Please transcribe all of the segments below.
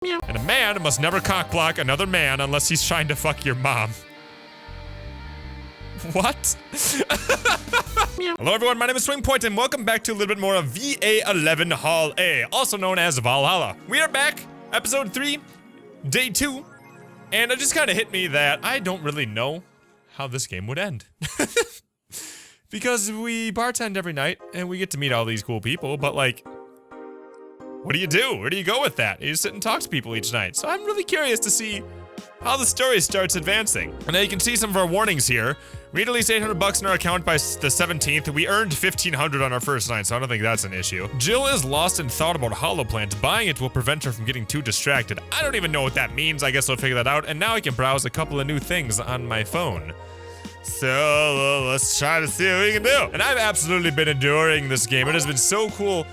And a man must never cockblock another man unless he's trying to fuck your mom. What? Hello everyone, my name is Swingpoint and welcome back to a little bit more of VA-11 Hall A, also known as Valhalla. We are back, episode 3, day 2, and it just kind of hit me that I don't really know how this game would end. Because we bartend every night and we get to meet all these cool people, but like, what do you do? Where do you go with that? You sit and talk to people each night. So I'm really curious to see how the story starts advancing. And now you can see some of our warnings here. We need at least 800 bucks in our account by the 17th. We earned 1,500 on our first night, so I don't think that's an issue. Jill is lost in thought about hollow plants. Buying it will prevent her from getting too distracted. I don't even know what that means. I guess I'll figure that out. And now I can browse a couple of new things on my phone. So let's try to see what we can do. And I've absolutely been adoring this game. It has been so cool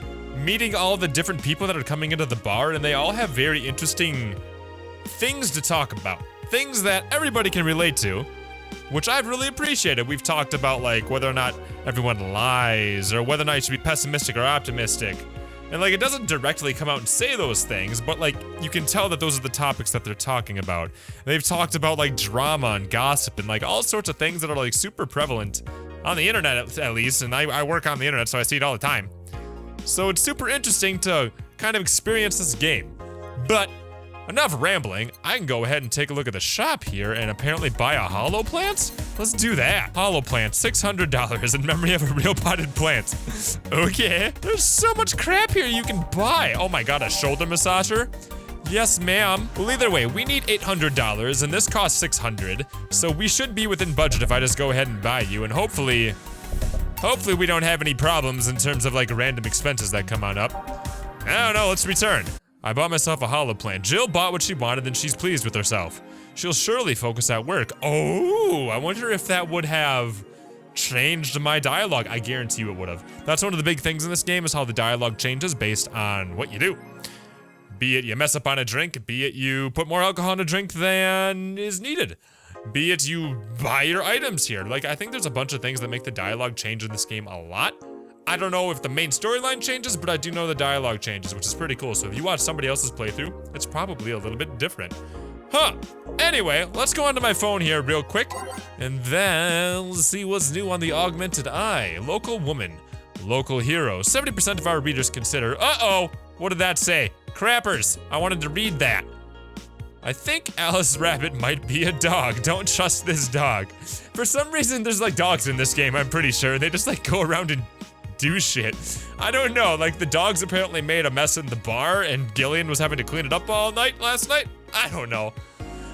meeting all the different people that are coming into the bar, and they all have very interesting things to talk about. Things that everybody can relate to, which I've really appreciated. We've talked about like whether or not everyone lies, or whether or not you should be pessimistic or optimistic. And like, it doesn't directly come out and say those things, but like, you can tell that those are the topics that they're talking about. They've talked about like drama and gossip and like all sorts of things that are like super prevalent on the internet at least, and I work on the internet, so I see it all the time. So it's super interesting to kind of experience this game. But enough rambling, I can go ahead and take a look at the shop here and apparently buy a hollow plant? Let's do that. Hollow plant, $600 in memory of a real potted plant. Okay, there's so much crap here you can buy. Oh my god, a shoulder massager? Yes, ma'am. Well, either way, we need $800 and this costs $600. So we should be within budget if I just go ahead and buy you, and hopefully we don't have any problems in terms of like random expenses that come on up. I don't know, let's return. I bought myself a hollow plant. Jill bought what she wanted and she's pleased with herself. She'll surely focus at work. Oh, I wonder if that would have changed my dialogue. I guarantee you it would have. That's one of the big things in this game, is how the dialogue changes based on what you do. Be it you mess up on a drink, be it you put more alcohol in a drink than is needed. Be it you buy your items here. Like, I think there's a bunch of things that make the dialogue change in this game a lot. I don't know if the main storyline changes, but I do know the dialogue changes, which is pretty cool. So if you watch somebody else's playthrough, it's probably a little bit different. Huh. Anyway, let's go onto my phone here real quick, and then let's see what's new on the augmented eye. Local woman, local hero. 70% of our readers consider, uh-oh, what did that say? Crappers, I wanted to read that. I think Alice Rabbit might be a dog. Don't trust this dog. For some reason, there's like dogs in this game, I'm pretty sure. They just like go around and do shit. I don't know, like the dogs apparently made a mess in the bar and Gillian was having to clean it up all night last night? I don't know.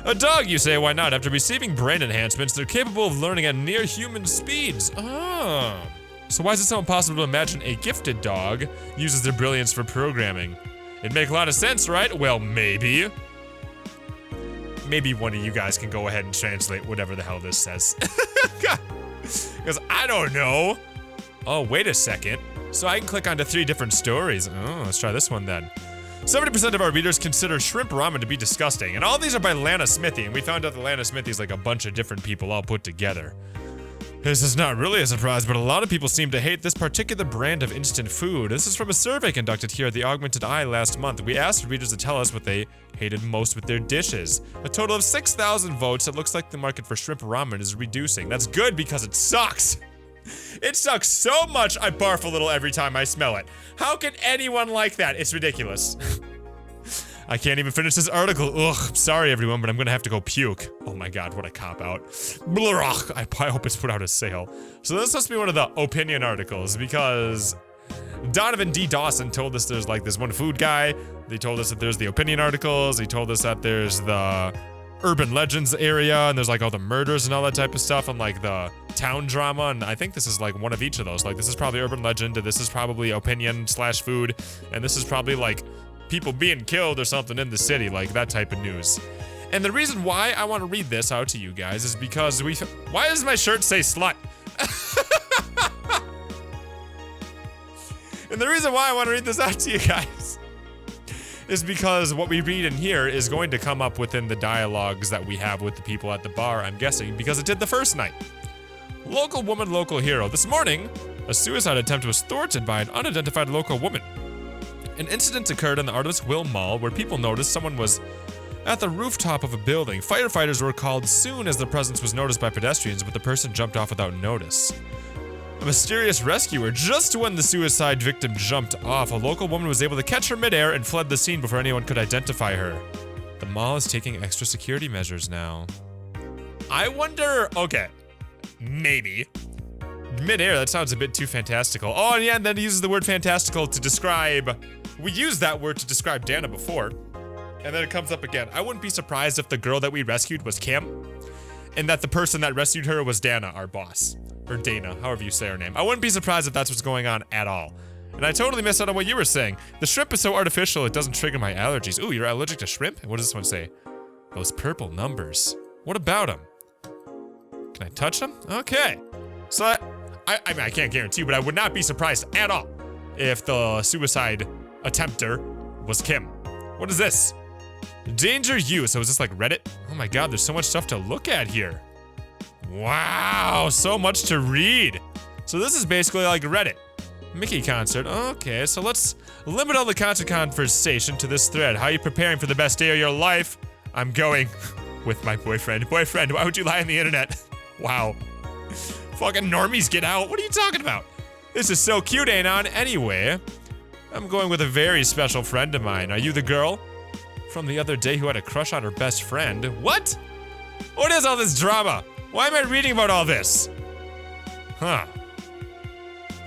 A dog, you say, why not? After receiving brain enhancements, they're capable of learning at near human speeds. Oh. So why is it so impossible to imagine a gifted dog uses their brilliance for programming? It'd make a lot of sense, right? Well, maybe. Maybe one of you guys can go ahead and translate whatever the hell this says. Because I don't know. Oh, wait a second. So I can click onto 3 different stories. Oh, let's try this one then. 70% of our readers consider shrimp ramen to be disgusting. And all these are by Lana Smithy. And we found out that Lana Smithy is like a bunch of different people all put together. This is not really a surprise, but a lot of people seem to hate this particular brand of instant food. This is from a survey conducted here at the Augmented Eye last month. We asked readers to tell us what they hated most with their dishes. A total of 6,000 votes. It looks like the market for shrimp ramen is reducing. That's good because it sucks. It sucks so much I barf a little every time I smell it. How can anyone like that? It's ridiculous. I can't even finish this article. Ugh, sorry everyone, but I'm gonna have to go puke. Oh my god, what a cop-out. I hope it's put out a sale. So this must be one of the opinion articles, because Donovan D. Dawson told us there's like this one food guy. They told us that there's the opinion articles. He told us that there's the urban legends area, and there's like all the murders and all that type of stuff, and like the town drama, and I think this is like one of each of those. Like, this is probably urban legend, this is probably opinion /food, and this is probably like people being killed or something in the city, like that type of news. And the reason why I want to read this out to you guys is because why does my shirt say slut? And the reason why I want to read this out to you guys is because what we read in here is going to come up within the dialogues that we have with the people at the bar, I'm guessing, because it did the first night. Local woman, local hero. This morning, a suicide attempt was thwarted by an unidentified local woman. An incident occurred in the Artist Will Mall where people noticed someone was at the rooftop of a building. Firefighters were called soon as the presence was noticed by pedestrians, but the person jumped off without notice. A mysterious rescuer. Just when the suicide victim jumped off, a local woman was able to catch her midair and fled the scene before anyone could identify her. The mall is taking extra security measures now. I wonder, okay, maybe. Midair, that sounds a bit too fantastical. Oh, and yeah, and then he uses the word fantastical to describe, we used that word to describe Dana before, and then it comes up again. I wouldn't be surprised if the girl that we rescued was Kim, and that the person that rescued her was Dana, our boss. Or Dana, however you say her name. I wouldn't be surprised if that's what's going on at all. And I totally missed out on what you were saying. The shrimp is so artificial, it doesn't trigger my allergies. Ooh, you're allergic to shrimp? What does this one say? Those purple numbers. What about them? Can I touch them? Okay. So I mean, I can't guarantee, but I would not be surprised at all if the suicide attempter was Kim. What is this? Danger you. So is this like Reddit? Oh my god, there's so much stuff to look at here. Wow, so much to read. So this is basically like Reddit. Mickey concert. Okay, so let's limit all the concert conversation to this thread. How are you preparing for the best day of your life? I'm going with my boyfriend. Boyfriend, why would you lie on the internet? Wow. Fucking normies, get out. What are you talking about? This is so cute, ain't on? Anyway, I'm going with a very special friend of mine. Are you the girl from the other day who had a crush on her best friend? What? What is all this drama? Why am I reading about all this? Huh.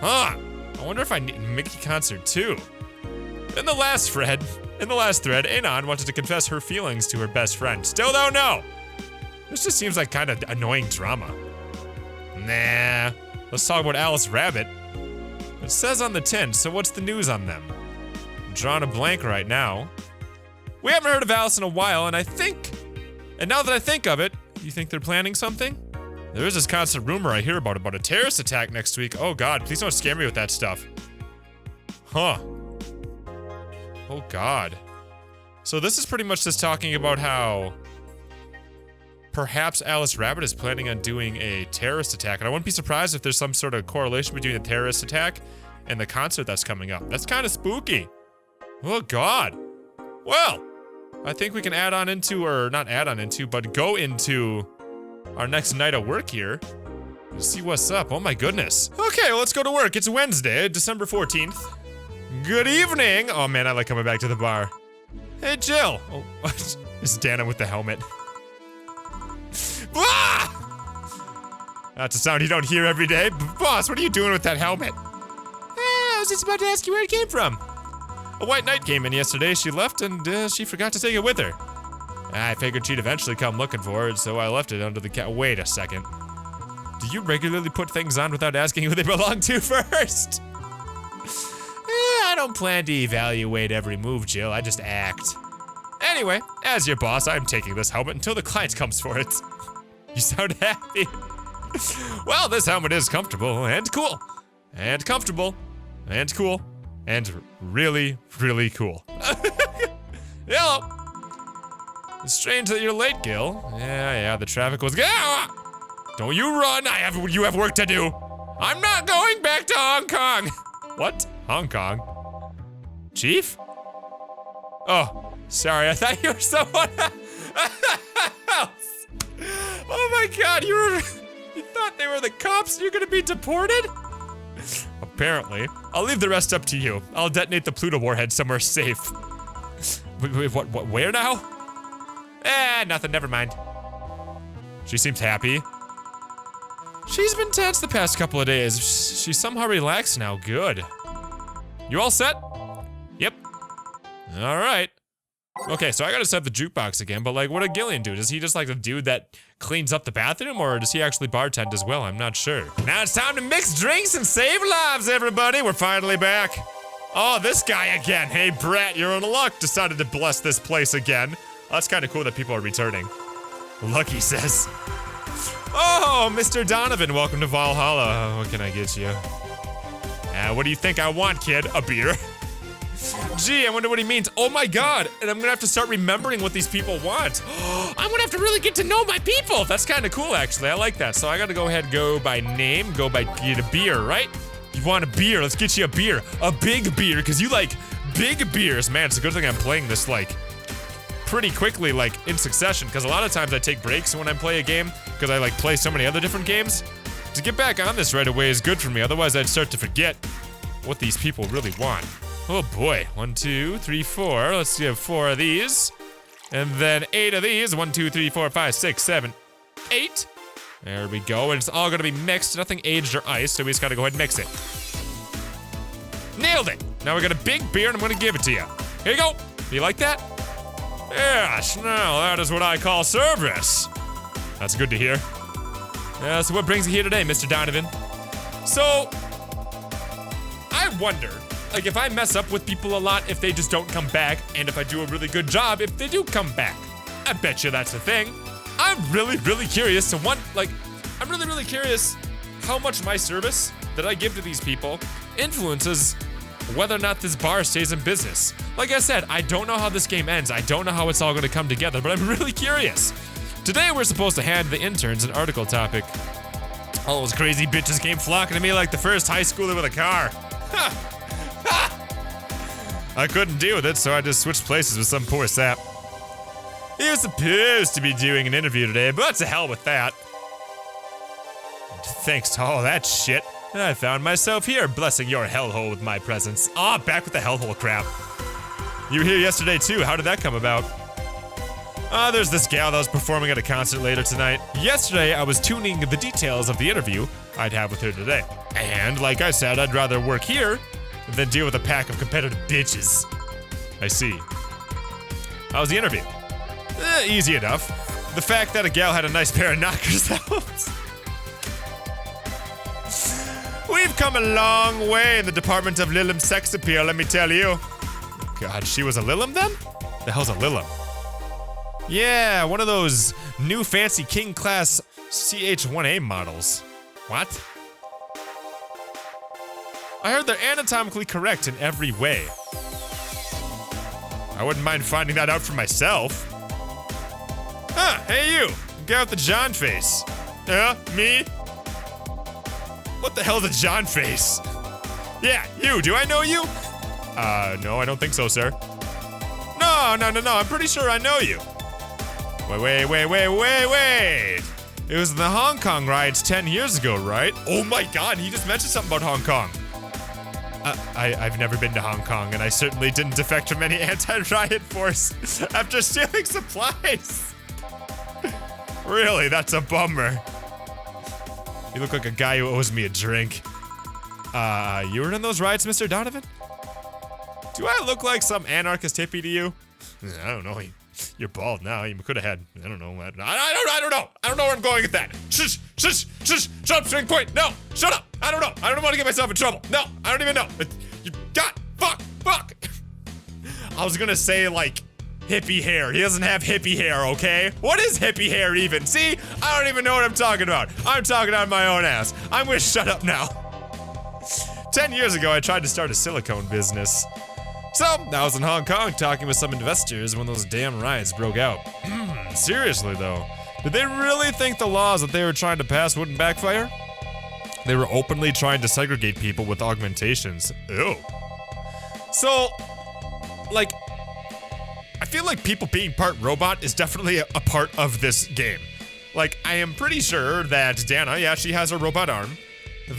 I wonder if I need Mickey concert too. In the last thread, Anon wanted to confess her feelings to her best friend. Still don't know. This just seems like kind of annoying drama. Nah. Let's talk about Alice Rabbit. It says on the tin, so what's the news on them? I'm drawing a blank right now. We haven't heard of Alice in a while, and now that I think of it, you think they're planning something? There is this constant rumor I hear about a terrorist attack next week. Oh god, please don't scare me with that stuff. Huh. Oh god. So this is pretty much just talking about how perhaps Alice Rabbit is planning on doing a terrorist attack, and I wouldn't be surprised if there's some sort of correlation between the terrorist attack and the concert that's coming up. That's kind of spooky. Oh god. Well, I think we can go into our next night of work here. Let's see what's up. Oh my goodness. Okay, well, let's go to work. It's Wednesday, December 14th. Good evening. Oh man, I like coming back to the bar. Hey, Jill. Oh, it's Dana with the helmet. Ah! That's a sound you don't hear every day. Boss, what are you doing with that helmet? I was just about to ask you where it came from. A white knight came in yesterday. She left and she forgot to take it with her. I figured she'd eventually come looking for it, so I left it under the cat. Wait a second. Do you regularly put things on without asking who they belong to first? I don't plan to evaluate every move, Jill. I just act. Anyway, as your boss, I'm taking this helmet until the client comes for it. You sound happy. Well, this helmet is comfortable and cool. And comfortable. And cool. And really, really cool. Hello. It's strange that you're late, Gil. Yeah, the traffic was. Don't you run, you have work to do. I'm not going back to Hong Kong. What? Hong Kong? Chief? Oh, sorry, I thought you were someone else. Oh my god, you thought they were the cops and you're gonna be deported? Apparently. I'll leave the rest up to you. I'll detonate the Pluto warhead somewhere safe. Wait, what, where now? Nothing, never mind. She seems happy. She's been tense the past couple of days. She's somehow relaxed now, good. You all set? Yep. All right. Okay, so I gotta set up the jukebox again, but like, what did Gillian do? Does he just like the dude that cleans up the bathroom, or does he actually bartend as well? I'm not sure. Now it's time to mix drinks and save lives, everybody. We're finally back. Oh, this guy again. Hey, Brett, you're in luck. Decided to bless this place again. That's kind of cool that people are returning. Lucky says. Oh, Mr. Donovan, welcome to Valhalla. What can I get you? What do you think I want, kid? A beer? Gee, I wonder what he means. Oh my god, and I'm gonna have to start remembering what these people want. I'm gonna have to really get to know my people. That's kind of cool, actually. I like that. So I gotta go ahead and go by name, get a beer, right? You want a beer? Let's get you a beer. A big beer, because you like big beers. Man, it's a good thing I'm playing this, like, pretty quickly, like, in succession, because a lot of times I take breaks when I play a game, because I, like, play so many other different games. To get back on this right away is good for me, otherwise I'd start to forget what these people really want. Oh boy, 1, 2, 3, 4. Let's have 4 of these. And then 8 of these. 1, 2, 3, 4, 5, 6, 7, 8. There we go, and it's all gonna be mixed, nothing aged or iced, so we just gotta go ahead and mix it. Nailed it! Now we got a big beer and I'm gonna give it to you. Here you go. Do you like that? Yes, now that is what I call service. That's good to hear. So what brings you here today, Mr. Donovan? So, I wonder, like, if I mess up with people a lot, if they just don't come back, and if I do a really good job, if they do come back. I bet you that's the thing. I'm really, really curious to I'm really, really curious how much my service that I give to these people influences whether or not this bar stays in business. Like I said, I don't know how this game ends. I don't know how it's all gonna come together, but I'm really curious. Today we're supposed to hand the interns an article topic. All those crazy bitches came flocking to me like the first high schooler with a car. Ha! Ha! I couldn't deal with it, so I just switched places with some poor sap. He was supposed to be doing an interview today, but to hell with that. And thanks to all that shit, I found myself here, blessing your hellhole with my presence. Ah, back with the hellhole crap. You were here yesterday too, how did that come about? There's this gal that was performing at a concert later tonight. Yesterday, I was tuning the details of the interview I'd have with her today. And like I said, I'd rather work here than deal with a pack of competitive bitches. I see. How was the interview? Easy enough. The fact that a gal had a nice pair of knockers helps. We've come a long way in the department of Lilum sex appeal, let me tell you. God, she was a Lilum then? The hell's a Lilum? Yeah, one of those new fancy king class CH-1A models. What? I heard they're anatomically correct in every way. I wouldn't mind finding that out for myself. Huh, hey you, guy with the John face. Me? What the hell's a John face? Yeah, you, do I know you? No, I don't think so, sir. No, I'm pretty sure I know you. Wait. It was the Hong Kong riots 10 years ago, right? Oh my god, he just mentioned something about Hong Kong. I've never been to Hong Kong, and I certainly didn't defect from any anti-riot force after stealing supplies. Really, that's a bummer. You look like a guy who owes me a drink. You were in those riots, Mr. Donovan? Do I look like some anarchist hippie to you? I don't know. You're bald now. You could have had, I don't know. I don't know. I don't know where I'm going with that. Shush. Shut up, string point. No, shut up. I don't know. I don't want to get myself in trouble. No, I don't even know. Fuck. I was gonna say, like, hippie hair. He doesn't have hippie hair, okay? What is hippie hair even? See? I don't even know what I'm talking about. I'm talking out of my own ass. I'm gonna shut up now. 10 years ago, I tried to start a silicone business. So, I was in Hong Kong talking with some investors when those damn riots broke out. Seriously though, did they really think the laws that they were trying to pass wouldn't backfire? They were openly trying to segregate people with augmentations. Ew. So, like, I feel like people being part robot is definitely a part of this game. Like, I am pretty sure that Dana, yeah, she has a robot arm.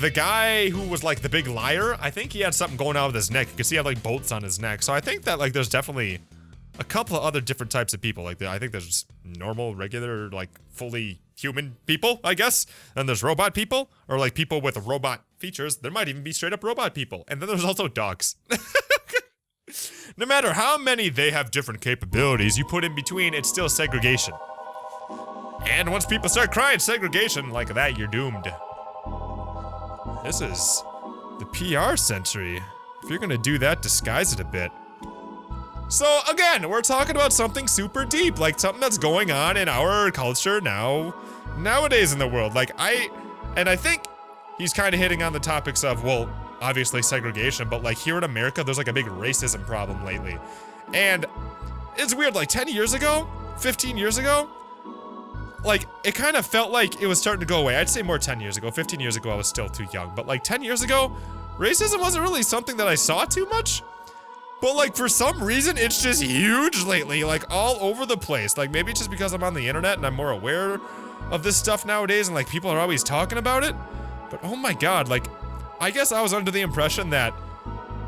The guy who was like the big liar, I think he had something going on with his neck. You can see he had like bolts on his neck. So I think that like there's definitely a couple of other different types of people. Like I think there's normal, regular, like fully human people, I guess. Then there's robot people, or like people with robot features. There might even be straight up robot people. And then there's also dogs. No matter how many they have different capabilities you put in between, it's still segregation. And once people start crying segregation like that, you're doomed. This is the PR century. If you're gonna do that, disguise it a bit. So again, we're talking about something super deep, like something that's going on in our culture nowadays in the world. Like I think he's kind of hitting on the topics of, well, obviously segregation, but like here in America, there's like a big racism problem lately. And it's weird, like 10 years ago, 15 years ago, like, it kind of felt like it was starting to go away. I'd say more 10 years ago. 15 years ago, I was still too young. But like 10 years ago, racism wasn't really something that I saw too much. But like for some reason, it's just huge lately, like all over the place. Like maybe it's just because I'm on the internet and I'm more aware of this stuff nowadays and like people are always talking about it. But oh my God, like I guess I was under the impression that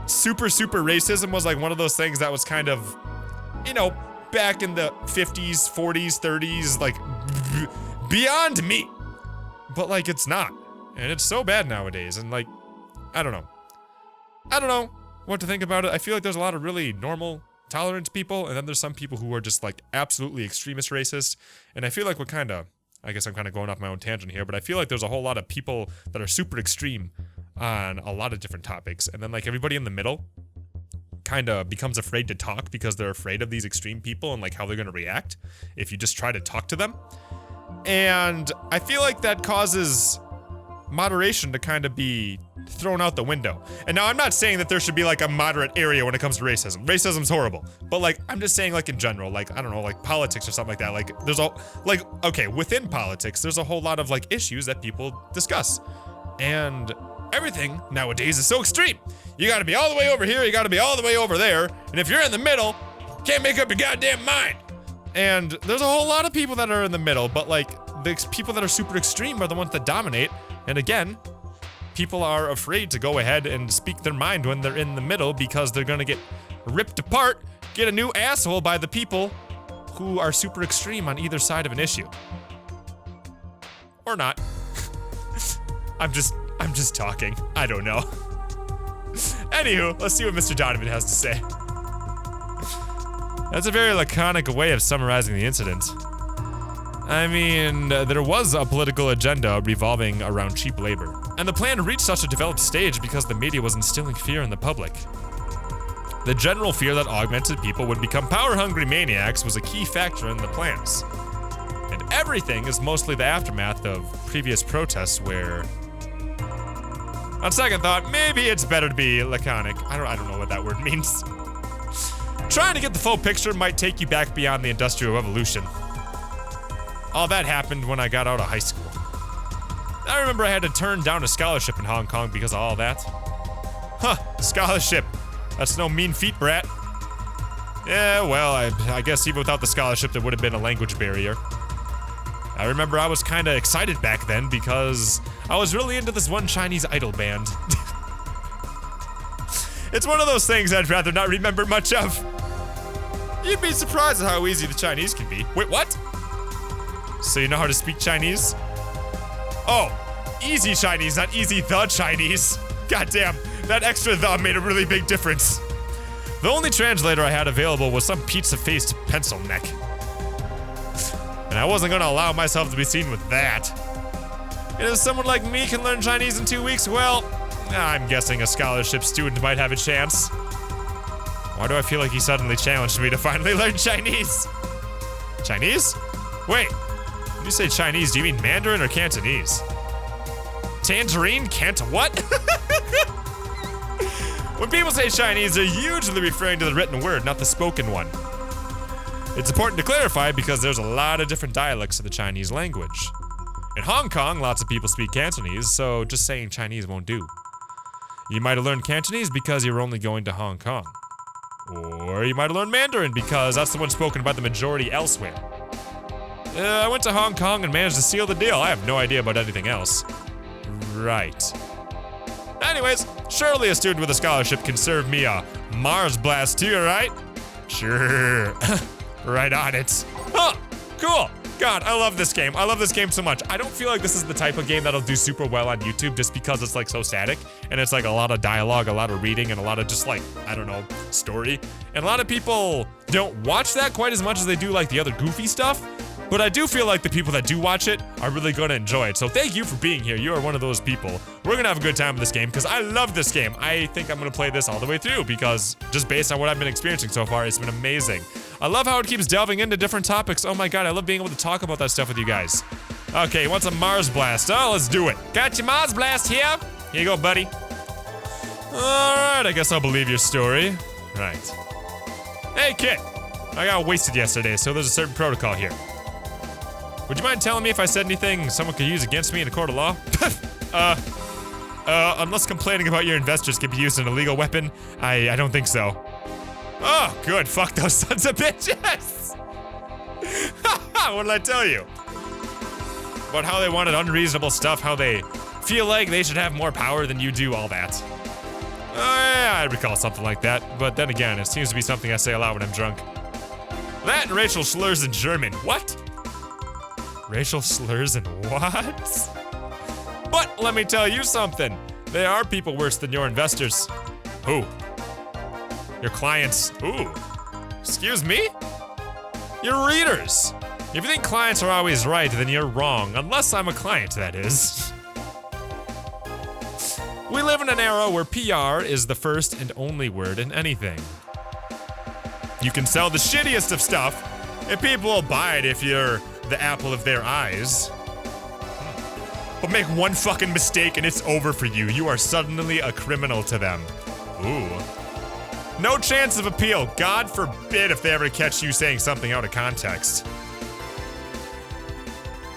super racism was like one of those things that was kind of, you know, back in the 50s, 40s, 30s, like beyond me. But like it's not. And it's so bad nowadays. And like, I don't know what to think about it. I feel like there's a lot of really normal, tolerant people, and then there's some people who are just like absolutely extremist racist. And I feel like I guess I'm kind of going off my own tangent here, but I feel like there's a whole lot of people that are super extreme on a lot of different topics. And then like everybody in the middle kind of becomes afraid to talk because they're afraid of these extreme people and like how they're going to react if you just try to talk to them. And I feel like that causes moderation to kind of be thrown out the window. And now I'm not saying that there should be like a moderate area when it comes to racism. Racism's horrible. But like, I'm just saying like in general, like, I don't know, like politics or something like that. Like there's okay, within politics, there's a whole lot of like issues that people discuss. And everything nowadays is so extreme. You gotta be all the way over here, you gotta be all the way over there. And if you're in the middle, can't make up your goddamn mind. And there's a whole lot of people that are in the middle, but like the people that are super extreme are the ones that dominate. And again, people are afraid to go ahead and speak their mind when they're in the middle because they're gonna get ripped apart, get a new asshole by the people who are super extreme on either side of an issue. Or not. I'm just talking. I don't know. Anywho, let's see what Mr. Donovan has to say. That's a very laconic way of summarizing the incident. I mean, there was a political agenda revolving around cheap labor, and the plan reached such a developed stage because the media was instilling fear in the public. The general fear that augmented people would become power-hungry maniacs was a key factor in the plans. And everything is mostly the aftermath of previous protests where... On second thought, maybe it's better to be laconic. I don't know what that word means. Trying to get the full picture might take you back beyond the Industrial Revolution. All that happened when I got out of high school. I remember I had to turn down a scholarship in Hong Kong because of all that. Huh, scholarship. That's no mean feat, brat. Yeah, well, I guess even without the scholarship, there would have been a language barrier. I remember I was kinda excited back then because I was really into this one Chinese idol band. It's one of those things I'd rather not remember much of. You'd be surprised at how easy the Chinese can be. Wait, what? So you know how to speak Chinese? Oh, easy Chinese, not easy the Chinese. Goddamn, that extra the made a really big difference. The only translator I had available was some pizza-faced pencil neck. And I wasn't gonna allow myself to be seen with that. And if someone like me can learn Chinese in 2 weeks, well, I'm guessing a scholarship student might have a chance. Why do I feel like he suddenly challenged me to finally learn Chinese? Chinese? Wait, when you say Chinese, do you mean Mandarin or Cantonese? Tangerine? What? When people say Chinese, they're usually referring to the written word, not the spoken one. It's important to clarify because there's a lot of different dialects of the Chinese language. In Hong Kong, lots of people speak Cantonese, so just saying Chinese won't do. You might have learned Cantonese because you were only going to Hong Kong. Or you might have learned Mandarin because that's the one spoken by the majority elsewhere. I went to Hong Kong and managed to seal the deal. I have no idea about anything else. Right. Anyways, surely a student with a scholarship can serve me a Mars blast too, right? Sure. Right on it. Huh, cool. God, I love this game. I love this game so much. I don't feel like this is the type of game that'll do super well on YouTube just because it's like so static and it's like a lot of dialogue, a lot of reading, and a lot of just like, I don't know, story. And a lot of people don't watch that quite as much as they do like the other goofy stuff. But I do feel like the people that do watch it are really gonna enjoy it. So thank you for being here. You are one of those people. We're gonna have a good time with this game because I love this game. I think I'm gonna play this all the way through because just based on what I've been experiencing so far, it's been amazing. I love how it keeps delving into different topics. Oh my God, I love being able to talk about that stuff with you guys. Okay, what's a Mars blast? Oh, let's do it. Got your Mars blast here. Here you go, buddy. All right, I guess I'll believe your story. Right. Hey, kid. I got wasted yesterday, so there's a certain protocol here. Would you mind telling me if I said anything someone could use against me in a court of law? Unless complaining about your investors can be used as an illegal weapon, I don't think so. Oh, good. Fuck those sons of bitches. What did I tell you? About how they wanted unreasonable stuff, how they feel like they should have more power than you do, all that. Yeah, I recall something like that, but then again, it seems to be something I say a lot when I'm drunk. That and racial slurs in German. What? Racial slurs in what? But let me tell you something. There are people worse than your investors. Who? Your clients. Ooh. Excuse me? Your readers. If you think clients are always right, then you're wrong. Unless I'm a client, that is. We live in an era where PR is the first and only word in anything. You can sell the shittiest of stuff, and people will buy it if you're the apple of their eyes. But make one fucking mistake and it's over for you. You are suddenly a criminal to them. Ooh. No chance of appeal. God forbid if they ever catch you saying something out of context.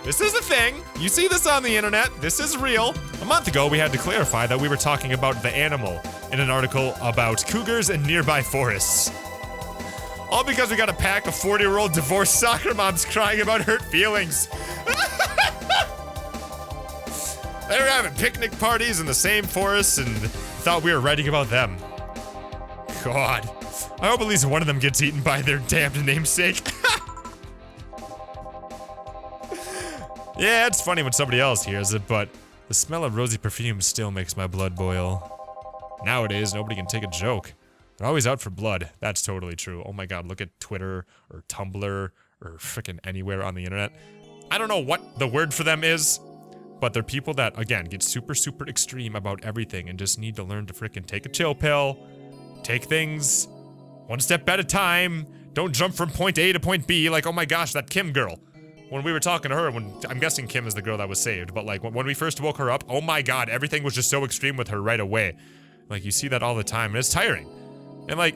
This is a thing. You see this on the internet. This is real. A month ago, we had to clarify that we were talking about the animal in an article about cougars and nearby forests. All because we got a pack of 40-year-old divorced soccer moms crying about hurt feelings. They were having picnic parties in the same forests and thought we were writing about them. God. I hope at least one of them gets eaten by their damned namesake. Yeah, it's funny when somebody else hears it, but the smell of rosy perfume still makes my blood boil. Nowadays, nobody can take a joke. They're always out for blood. That's totally true. Oh my god, look at Twitter or Tumblr or frickin' anywhere on the internet. I don't know what the word for them is, but they're people that, again, get super, super extreme about everything and just need to learn to frickin' take a chill pill, take things one step at a time, don't jump from point A to point B like, oh my gosh, that Kim girl. When we were talking to her, I'm guessing Kim is the girl that was saved, but like when we first woke her up, oh my god, everything was just so extreme with her right away. Like you see that all the time and it's tiring. And like,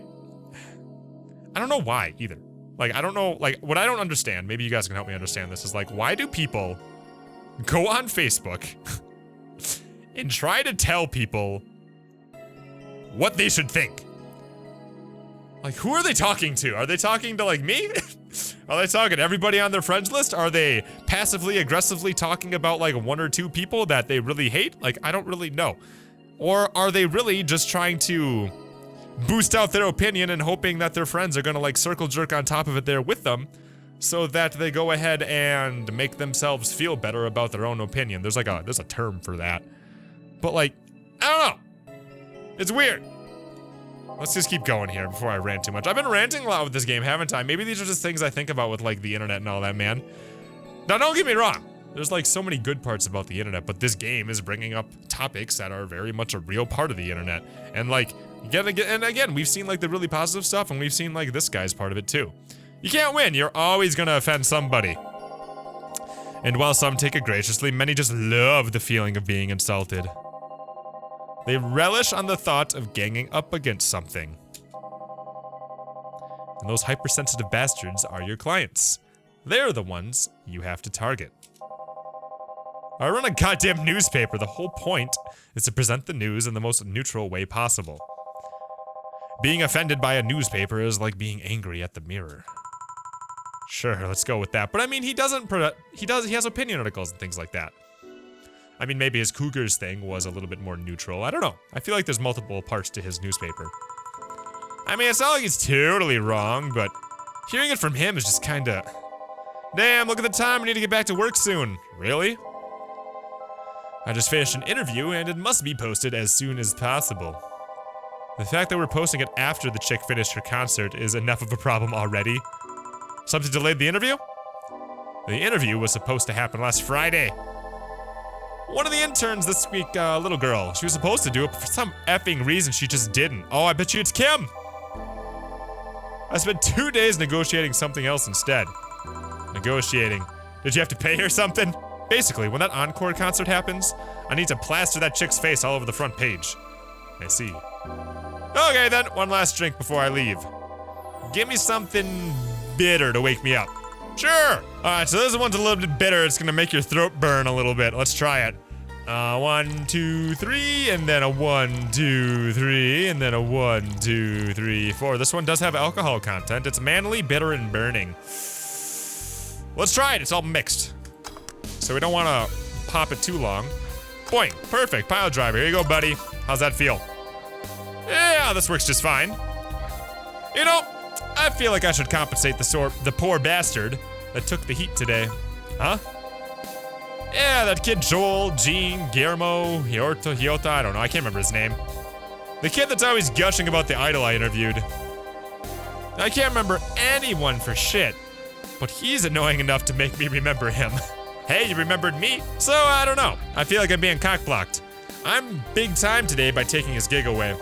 I don't know why either. Like, I don't know, like what I don't understand, maybe you guys can help me understand this, is like, why do people go on Facebook and try to tell people what they should think? Like, who are they talking to? Are they talking to, like, me? Are they talking to everybody on their friends list? Are they passively, aggressively talking about, like, one or two people that they really hate? Like, I don't really know. Or are they really just trying to boost out their opinion and hoping that their friends are gonna, like, circle jerk on top of it there with them so that they go ahead and make themselves feel better about their own opinion? There's a term for that. But, like, I don't know. It's weird. Let's just keep going here before I rant too much. I've been ranting a lot with this game, haven't I? Maybe these are just things I think about with, like, the internet and all that, man. Now, don't get me wrong. There's, like, so many good parts about the internet, but this game is bringing up topics that are very much a real part of the internet. And, like, and again, we've seen, like, the really positive stuff, and we've seen, like, this guy's part of it, too. You can't win. You're always gonna offend somebody. And while some take it graciously, many just love the feeling of being insulted. They relish on the thought of ganging up against something. And those hypersensitive bastards are your clients. They're the ones you have to target. I run a goddamn newspaper. The whole point is to present the news in the most neutral way possible. Being offended by a newspaper is like being angry at the mirror. Sure, let's go with that. But I mean, he has opinion articles and things like that. I mean, maybe his Cougars thing was a little bit more neutral. I don't know. I feel like there's multiple parts to his newspaper. I mean, it's not like he's totally wrong, but hearing it from him is just kinda... Damn, look at the time, I need to get back to work soon. Really? I just finished an interview and it must be posted as soon as possible. The fact that we're posting it after the chick finished her concert is enough of a problem already. Something delayed the interview? The interview was supposed to happen last Friday. One of the interns this week, little girl, she was supposed to do it, but for some effing reason she just didn't. Oh, I bet you it's Kim! I spent 2 days negotiating something else instead. Negotiating. Did you have to pay her something? Basically, when that encore concert happens, I need to plaster that chick's face all over the front page. I see. Okay then, one last drink before I leave. Give me something bitter to wake me up. Sure! Alright, so this one's a little bit bitter. It's gonna make your throat burn a little bit. Let's try it. 1, 2, 3, and then a 1, 2, 3, and then a 1, 2, 3, 4. This one does have alcohol content. It's manly, bitter, and burning. Let's try it. It's all mixed. So we don't want to pop it too long. Boing. Perfect. Pile driver. Here you go, buddy. How's that feel? Yeah, this works just fine. You know, I feel like I should compensate the poor bastard that took the heat today. Huh? Yeah, that kid Joel, Gene, Guillermo, Hiota, I don't know, I can't remember his name. The kid that's always gushing about the idol I interviewed. I can't remember anyone for shit, but he's annoying enough to make me remember him. Hey, you remembered me? So, I don't know. I feel like I'm being cock-blocked. I'm big time today by taking his gig away.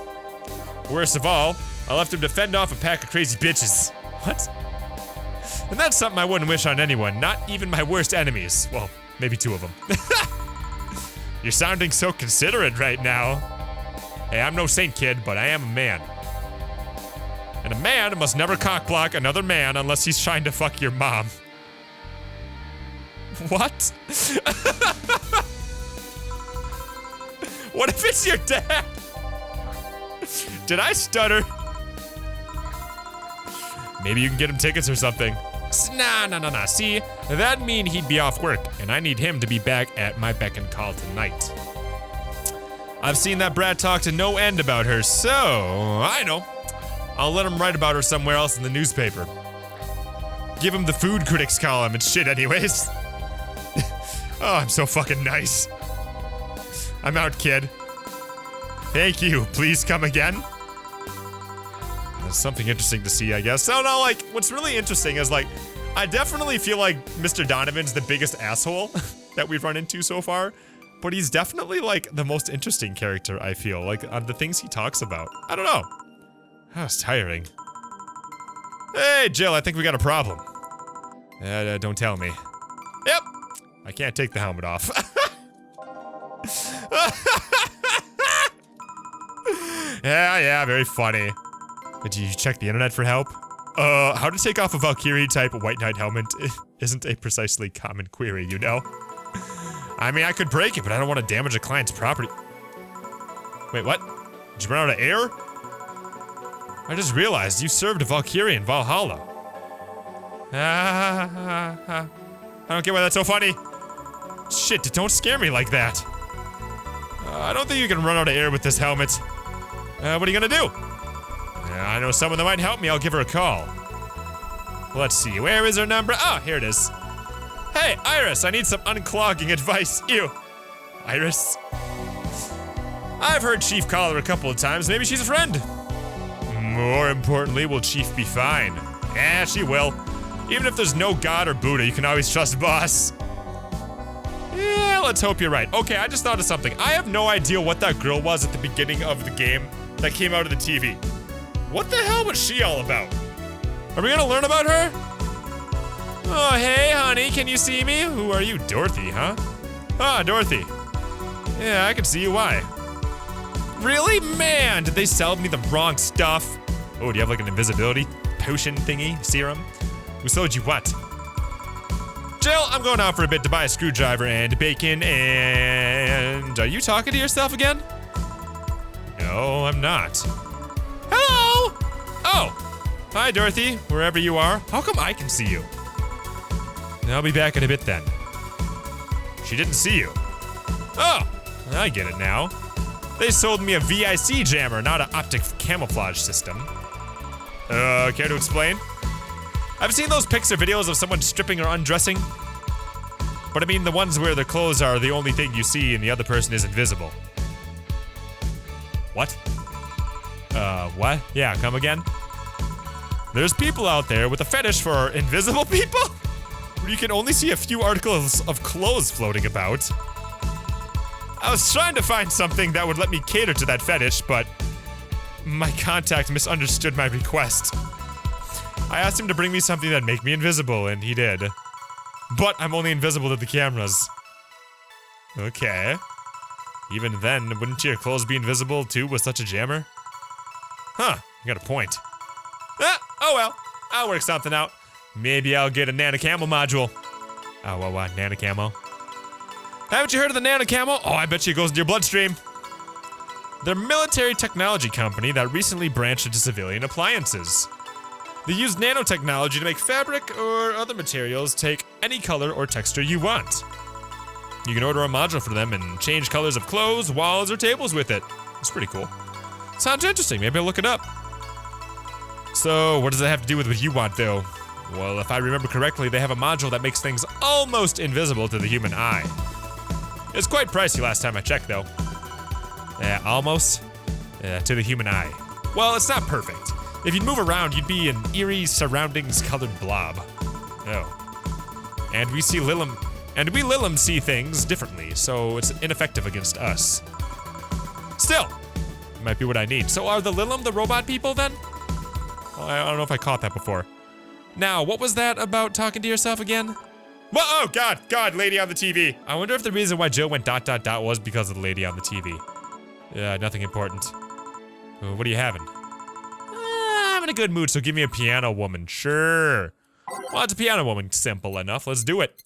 Worst of all, I left him to fend off a pack of crazy bitches. What? And that's something I wouldn't wish on anyone, not even my worst enemies. Well, maybe 2 of them. You're sounding so considerate right now. Hey, I'm no saint, kid, but I am a man. And a man must never cockblock another man unless he's trying to fuck your mom. What? What if it's your dad? Did I stutter? Maybe you can get him tickets or something. Nah. See, that'd mean he'd be off work, and I need him to be back at my beck and call tonight. I've seen that brat talk to no end about her, so I know. I'll let him write about her somewhere else in the newspaper. Give him the food critics column and shit anyways. Oh, I'm so fucking nice. I'm out, kid. Thank you. Please come again. There's something interesting to see, I guess. So, no, like, what's really interesting is, like, I definitely feel like Mr. Donovan's the biggest asshole that we've run into so far. But he's definitely, like, the most interesting character, I feel. Like, on the things he talks about. I don't know. Oh, it's tiring. Hey, Jill, I think we got a problem. Don't tell me. Yep. I can't take the helmet off. Yeah, very funny. Did you check the internet for help? How to take off a Valkyrie type White Knight helmet isn't a precisely common query, you know? I mean, I could break it, but I don't want to damage a client's property. Wait, what? Did you run out of air? I just realized you served a Valkyrie in Valhalla. I don't get why that's so funny. Shit, don't scare me like that. I don't think you can run out of air with this helmet. What are you gonna do? I know someone that might help me. I'll give her a call. Let's see, where is her number? Oh, here it is. Hey, Iris, I need some unclogging advice. Ew. Iris? I've heard Chief call her a couple of times. Maybe she's a friend. More importantly, will Chief be fine? Yeah, she will. Even if there's no God or Buddha, you can always trust Boss. Yeah, let's hope you're right. Okay, I just thought of something. I have no idea what that girl was at the beginning of the game that came out of the TV. What the hell was she all about? Are we gonna learn about her? Oh, hey, honey, can you see me? Who are you, Dorothy, huh? Ah, Dorothy. Yeah, I can see you. Why? Really? Man, did they sell me the wrong stuff? Oh, do you have like an invisibility potion thingy, serum? Who sold you what? Jill, I'm going out for a bit to buy a screwdriver and bacon and... Are you talking to yourself again? No, I'm not. Hello! Oh! Hi, Dorothy, wherever you are. How come I can see you? I'll be back in a bit then. She didn't see you. Oh, I get it now. They sold me a VIC jammer, not an optic camouflage system. Care to explain? I've seen those pics or videos of someone stripping or undressing. But I mean the ones where the clothes are the only thing you see and the other person is invisible. What? What? Yeah, come again? There's people out there with a fetish for invisible people? Where you can only see a few articles of clothes floating about. I was trying to find something that would let me cater to that fetish, but my contact misunderstood my request. I asked him to bring me something that'd make me invisible, and he did. But I'm only invisible to the cameras. Okay. Even then, wouldn't your clothes be invisible too with such a jammer? Huh, you got a point. Oh well, I'll work something out. Maybe I'll get a nanocamo module. Oh, what, nanocamo? Haven't you heard of the nano camel? Oh, I bet you it goes into your bloodstream. They're a military technology company that recently branched into civilian appliances. They use nanotechnology to make fabric or other materials take any color or texture you want. You can order a module for them and change colors of clothes, walls, or tables with it. It's pretty cool. Sounds interesting. Maybe I'll look it up. So, what does that have to do with what you want, though? Well, if I remember correctly, they have a module that makes things almost invisible to the human eye. It's quite pricey last time I checked, though. Almost to the human eye. Well, it's not perfect. If you'd move around, you'd be an eerie surroundings-colored blob. Oh. And we Lilum see things differently, so it's ineffective against us. Still, it might be what I need. So are the Lilum the robot people, then? Well, I don't know if I caught that before. Now, what was that about talking to yourself again? Well, oh, God, lady on the TV. I wonder if the reason why Joe went ... was because of the lady on the TV. Yeah, nothing important. What are you having? I'm in a good mood, so give me a piano woman. Sure. Well, it's a piano woman. Simple enough. Let's do it.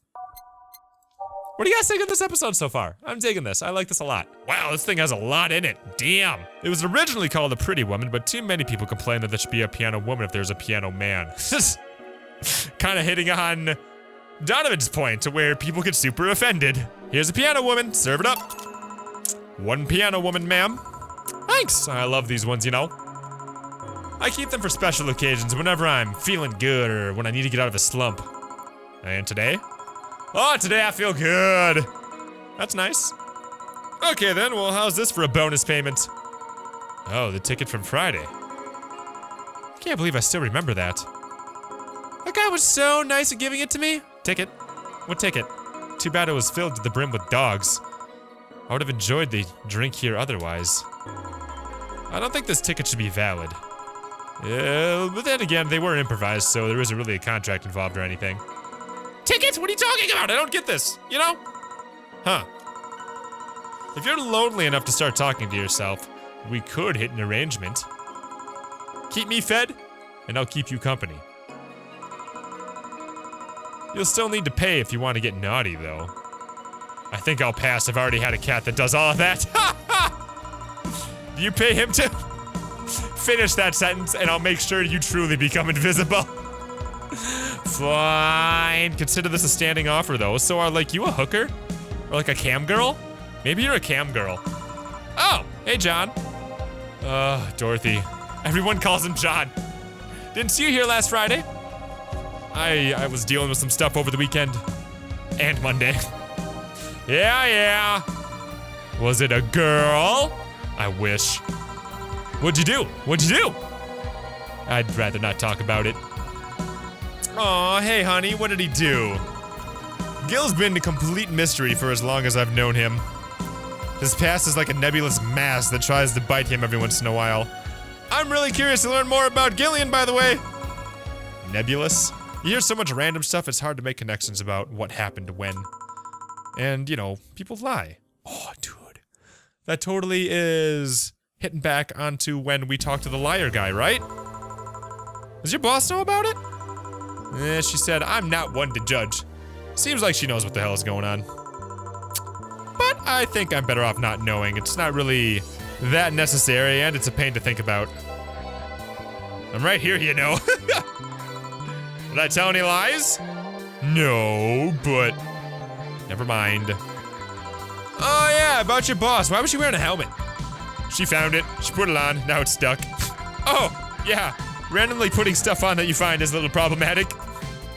What do you guys think of this episode so far? I'm digging this. I like this a lot. Wow, this thing has a lot in it. Damn. It was originally called a pretty woman, but too many people complain that there should be a piano woman if there's a piano man. Kind of hitting on Donovan's point to where people get super offended. Here's a piano woman. Serve it up. One piano woman, ma'am. Thanks. I love these ones, you know. I keep them for special occasions whenever I'm feeling good or when I need to get out of a slump. And today? Oh, today I feel good. That's nice. Okay then, well, how's this for a bonus payment? Oh, the ticket from Friday. Can't believe I still remember that. That guy was so nice at giving it to me. Ticket? What ticket? Too bad it was filled to the brim with dogs. I would have enjoyed the drink here otherwise. I don't think this ticket should be valid. But then again, they were improvised, so there isn't really a contract involved or anything. Tickets? What are you talking about? I don't get this, you know? Huh. If you're lonely enough to start talking to yourself, we could hit an arrangement. Keep me fed, and I'll keep you company. You'll still need to pay if you want to get naughty, though. I think I'll pass. I've already had a cat that does all of that. Do you pay him to finish that sentence, and I'll make sure you truly become invisible? Fine. Consider this a standing offer, though. So are, like, you a hooker? Or, like, a cam girl? Maybe you're a cam girl. Oh, hey, John. Dorothy. Everyone calls him John. Didn't see you here last Friday. I was dealing with some stuff over the weekend. And Monday. Yeah. Was it a girl? I wish. What'd you do? I'd rather not talk about it. Aw, hey honey, what did he do? Gil's been a complete mystery for as long as I've known him. His past is like a nebulous mass that tries to bite him every once in a while. I'm really curious to learn more about Gillian, by the way. Nebulous? You hear so much random stuff, it's hard to make connections about what happened when. And, you know, people lie. Oh, dude. That totally is hitting back onto when we talked to the liar guy, right? Does your boss know about it? She said, I'm not one to judge. Seems like she knows what the hell is going on. But I think I'm better off not knowing. It's not really that necessary, and it's a pain to think about. I'm right here, you know. Did I tell any lies? No, but never mind. Oh yeah, about your boss. Why was she wearing a helmet? She found it. She put it on. Now it's stuck. Oh, yeah. Randomly putting stuff on that you find is a little problematic.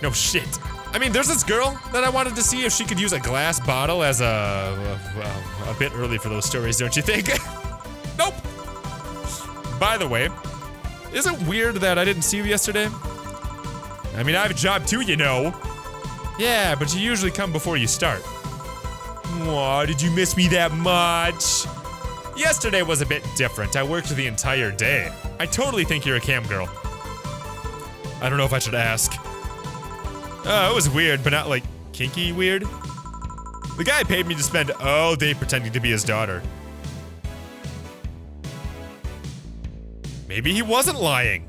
No shit. I mean, there's this girl that I wanted to see if she could use a glass bottle as a bit early for those stories, don't you think? Nope. By the way, is it weird that I didn't see you yesterday? I mean, I have a job too, you know. Yeah, but you usually come before you start. Aw, did you miss me that much? Yesterday was a bit different. I worked the entire day. I totally think you're a cam girl. I don't know if I should ask. It was weird, but not like kinky weird. The guy paid me to spend all day pretending to be his daughter. Maybe he wasn't lying.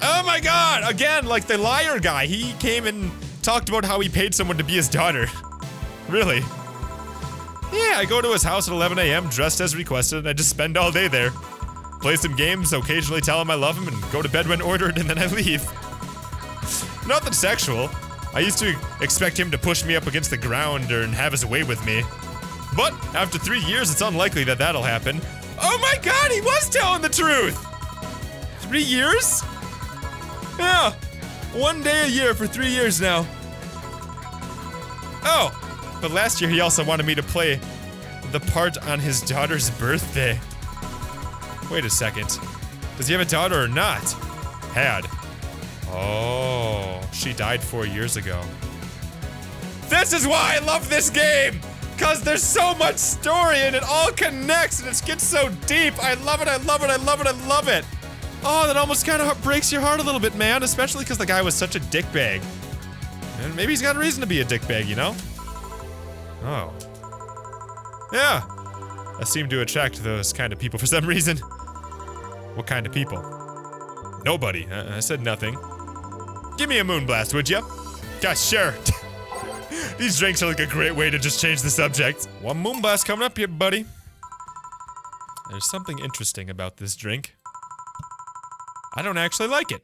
Oh my god! Again, like the liar guy. He came and talked about how he paid someone to be his daughter. Really? Yeah, I go to his house at 11 a.m. dressed as requested, and I just spend all day there. Play some games, occasionally tell him I love him, and go to bed when ordered, and then I leave. Nothing sexual. I used to expect him to push me up against the ground and have his way with me. But after 3 years, it's unlikely that that'll happen. Oh my god, he was telling the truth! 3 years? Yeah, 1 day a year for 3 years now. Oh, but last year he also wanted me to play the part on his daughter's birthday. Wait a second. Does he have a daughter or not? Had. Oh, she died 4 years ago. This is why I love this game! Cause there's so much story and it all connects and it gets so deep. I love it, I love it, I love it, I love it. Oh, that almost kind of breaks your heart a little bit, man. Especially because the guy was such a dickbag. And maybe he's got a reason to be a dickbag, you know? Oh. Yeah. I seem to attract those kind of people for some reason. What kind of people? Nobody. I said nothing. Give me a moonblast, would ya? Gosh, sure. These drinks are like a great way to just change the subject. One moonblast coming up here, buddy. There's something interesting about this drink. I don't actually like it,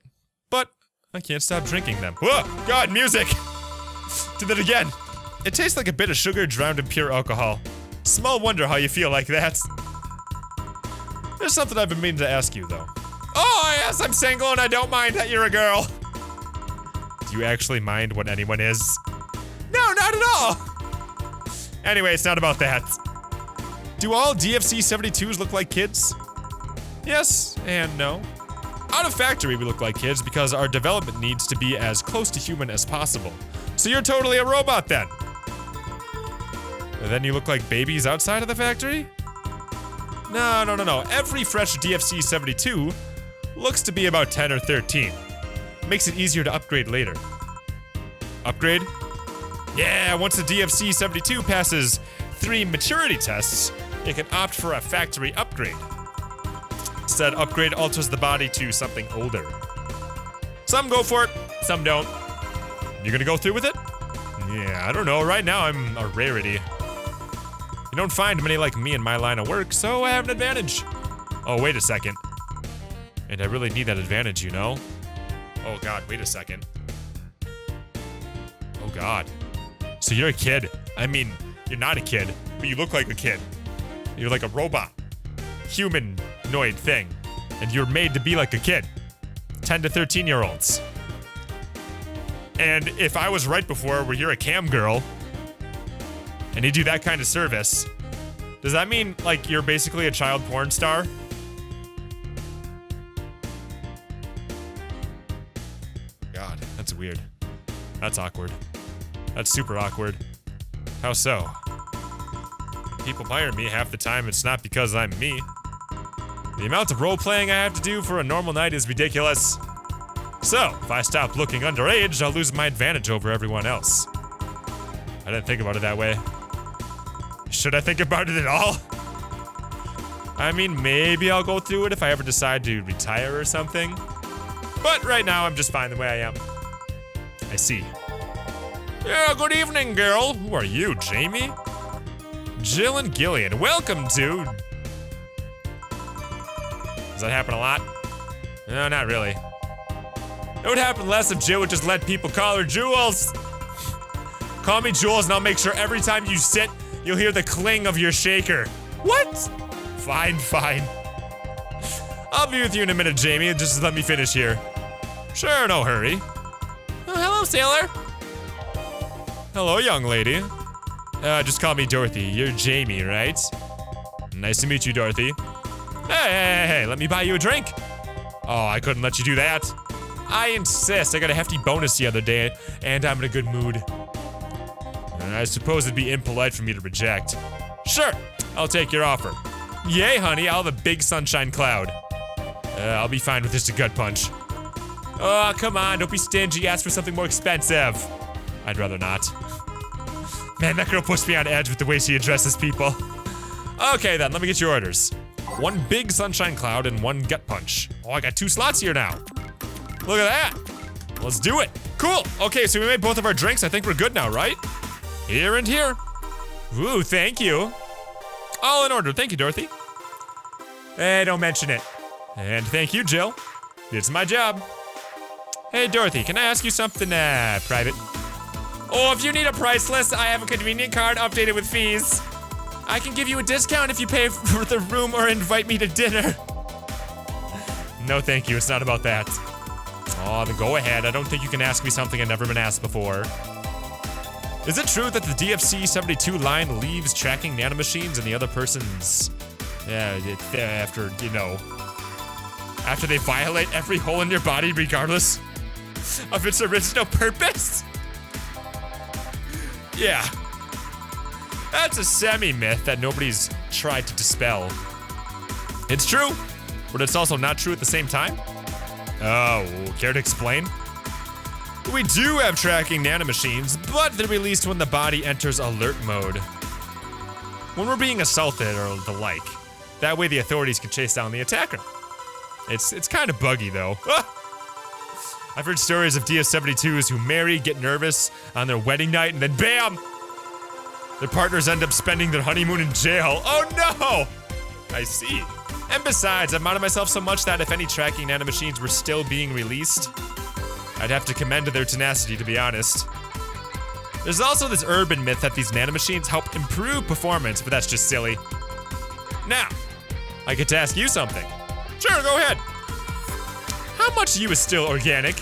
but I can't stop drinking them. Whoa, God, music! Did it again. It tastes like a bit of sugar drowned in pure alcohol. Small wonder how you feel like that. There's something I've been meaning to ask you, though. Oh, yes, I'm single and I don't mind that you're a girl. Do you actually mind what anyone is? No, not at all! Anyway, it's not about that. Do all DFC 72s look like kids? Yes and no. Out of factory, we look like kids because our development needs to be as close to human as possible. So you're totally a robot then. And then you look like babies outside of the factory? No. Every fresh DFC 72 looks to be about 10 or 13. Makes it easier to upgrade later. Upgrade? Yeah, once the DFC 72 passes 3 maturity tests, it can opt for a factory upgrade. Instead, upgrade alters the body to something older. Some go for it, some don't. You gonna go through with it? Yeah, I don't know. Right now, I'm a rarity. You don't find many like me in my line of work, so I have an advantage. Oh, wait a second. And I really need that advantage, you know? Oh god, wait a second. Oh god. So you're a kid. I mean, you're not a kid, but you look like a kid. You're like a robot. Humanoid thing. And you're made to be like a kid. 10 to 13-year-olds. And if I was right before where you're a cam girl, and you do that kind of service, does that mean, like, you're basically a child porn star? God, that's weird. That's awkward. That's super awkward. How so? People hire me half the time, it's not because I'm me. The amount of role-playing I have to do for a normal night is ridiculous. So, if I stop looking underage, I'll lose my advantage over everyone else. I didn't think about it that way. Should I think about it at all? I mean, maybe I'll go through it if I ever decide to retire or something. But right now, I'm just fine the way I am. I see. Yeah, good evening, girl. Who are you, Jamie? Jill and Gillian, welcome to... Does that happen a lot? No, not really. It would happen less if Jill would just let people call her Jules. Call me Jules and I'll make sure every time you sit, you'll hear the cling of your shaker. What? Fine. I'll be with you in a minute, Jamie. Just let me finish here. Sure, no hurry. Oh, hello, sailor. Hello, young lady. Just call me Dorothy. You're Jamie, right? Nice to meet you, Dorothy. Hey, let me buy you a drink. Oh, I couldn't let you do that. I insist. I got a hefty bonus the other day, and I'm in a good mood. I suppose it'd be impolite for me to reject. Sure, I'll take your offer. Yay, honey, I'll have a big sunshine cloud. I'll be fine with just a gut punch. Oh, come on, don't be stingy. Ask for something more expensive. I'd rather not. Man, that girl pushed me on edge with the way she addresses people. Okay then, let me get your orders. 1 big sunshine cloud and 1 gut punch. Oh, I got 2 slots here now. Look at that. Let's do it. Cool. Okay, so we made both of our drinks. I think we're good now, right? Here and here. Ooh, thank you. All in order. Thank you, Dorothy. Hey, don't mention it. And thank you, Jill. It's my job. Hey, Dorothy, can I ask you something, private? Oh, if you need a price list, I have a convenient card updated with fees. I can give you a discount if you pay for the room or invite me to dinner. No, thank you. It's not about that. Oh, then go ahead. I don't think you can ask me something I've never been asked before. Is it true that the DFC-72 line leaves tracking nanomachines in the other person's... after, you know... After they violate every hole in your body regardless of its original purpose? Yeah. That's a semi-myth that nobody's tried to dispel. It's true, but it's also not true at the same time? Oh, care to explain? We do have tracking nanomachines, but they're released when the body enters alert mode. When we're being assaulted or the like. That way the authorities can chase down the attacker. It's kind of buggy though. I've heard stories of DS-72s who marry, get nervous on their wedding night, and then BAM! Their partners end up spending their honeymoon in jail. Oh no! I see. And besides, I've mounted myself so much that if any tracking nanomachines were still being released, I'd have to commend their tenacity, to be honest. There's also this urban myth that these nanomachines help improve performance, but that's just silly. Now, I get to ask you something. Sure, go ahead. How much of you is still organic?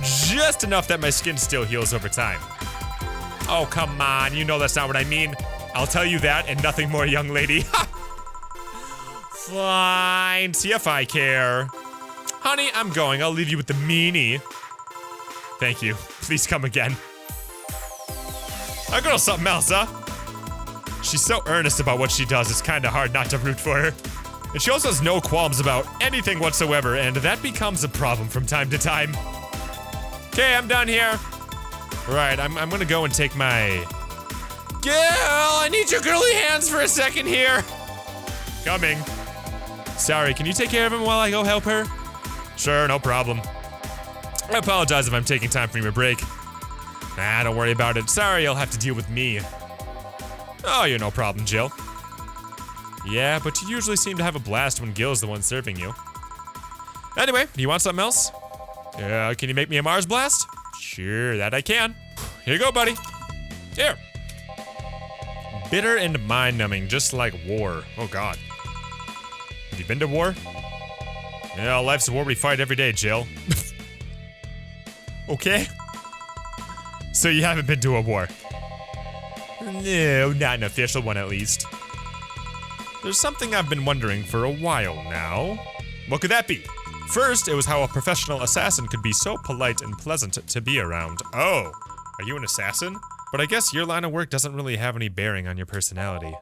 Just enough that my skin still heals over time. Oh, come on, you know that's not what I mean. I'll tell you that and nothing more, young lady. Fine, see if I care. Honey, I'm going. I'll leave you with the meanie. Thank you. Please come again. I'll go to something else, huh? She's so earnest about what she does, it's kinda hard not to root for her. And she also has no qualms about anything whatsoever, and that becomes a problem from time to time. Okay, I'm done here. Right, I'm gonna go and take my... Girl, I need your girly hands for a second here. Coming. Sorry, can you take care of him while I go help her? Sure, no problem. I apologize if I'm taking time from your break. Nah, don't worry about it. Sorry, you'll have to deal with me. Oh, you're no problem, Jill. Yeah, but you usually seem to have a blast when Gil's the one serving you. Anyway, do you want something else? Can you make me a Mars blast? Sure, that I can. Here you go, buddy. Here. Bitter and mind-numbing, just like war. Oh, God. Have you been to war? Yeah, life's a war we fight every day, Jill. Okay. So you haven't been to a war? No, not an official one at least. There's something I've been wondering for a while now. What could that be? First, it was how a professional assassin could be so polite and pleasant to be around. Oh, are you an assassin? But I guess your line of work doesn't really have any bearing on your personality.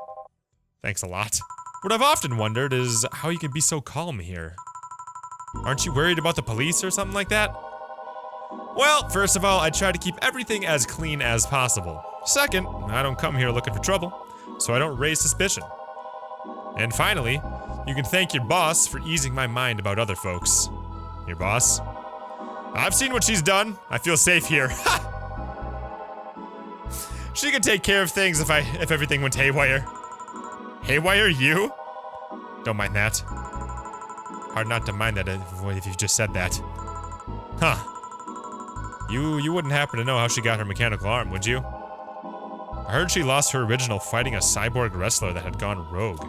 Thanks a lot. What I've often wondered is how you can be so calm here. Aren't you worried about the police or something like that? Well, first of all, I try to keep everything as clean as possible. Second, I don't come here looking for trouble, so I don't raise suspicion. And finally, you can thank your boss for easing my mind about other folks. Your boss? I've seen what she's done. I feel safe here. Ha! She could take care of things if everything went haywire. Haywire, you? Don't mind that. Hard not to mind that if you just said that. Huh. You wouldn't happen to know how she got her mechanical arm, would you? I heard she lost her original fighting a cyborg wrestler that had gone rogue.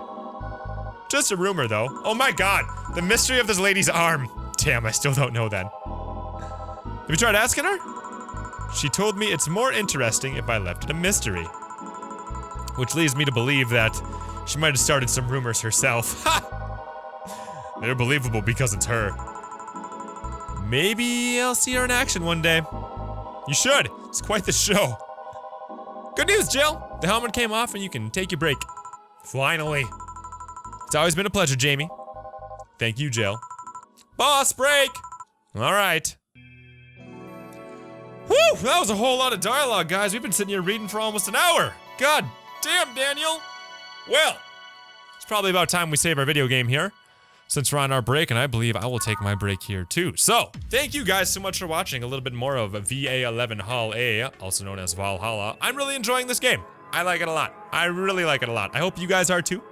Just a rumor, though. Oh my God, the mystery of this lady's arm. Damn, I still don't know that. Have you tried asking her? She told me it's more interesting if I left it a mystery. Which leads me to believe that she might have started some rumors herself. Ha! They're believable because it's her. Maybe I'll see her in action one day. You should. It's quite the show. Good news, Jill. The helmet came off and you can take your break. Finally. It's always been a pleasure, Jamie. Thank you, Jill. Boss break! All right. Whew, that was a whole lot of dialogue, guys. We've been sitting here reading for almost an hour. God damn, Daniel. Well, it's probably about time we save our video game here, since we're on our break, and I believe I will take my break here too. So, thank you guys so much for watching a little bit more of VA-11 Hall A, also known as Valhalla. I'm really enjoying this game. I like it a lot. I really like it a lot. I hope you guys are too.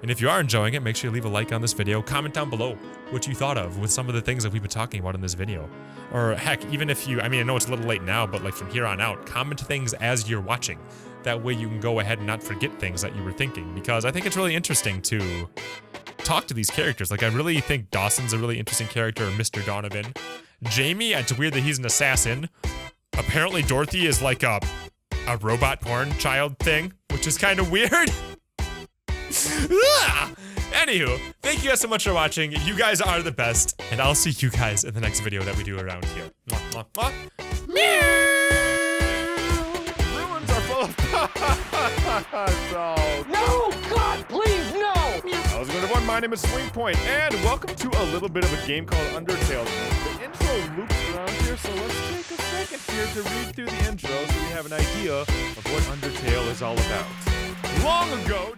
And if you are enjoying it, make sure you leave a like on this video. Comment down below what you thought of with some of the things that we've been talking about in this video. Or heck, even if you, I mean, I know it's a little late now, but like from here on out, comment things as you're watching. That way you can go ahead and not forget things that you were thinking, because I think it's really interesting to talk to these characters. Like, I really think Dawson's a really interesting character, Mr. Donovan. Jamie, it's weird that he's an assassin. Apparently Dorothy is like a robot porn child thing, which is kind of weird. Anywho, thank you guys so much for watching. You guys are the best, and I'll see you guys in the next video that we do around here. Mwah, mwah, mwah. Ruins are full of dogs. No! God, please, no! How's it going, everyone? My name is Swingpoint, and welcome to a little bit of a game called Undertale. The intro loops around here, so let's take a second here to read through the intro so we have an idea of what Undertale is all about. Long ago...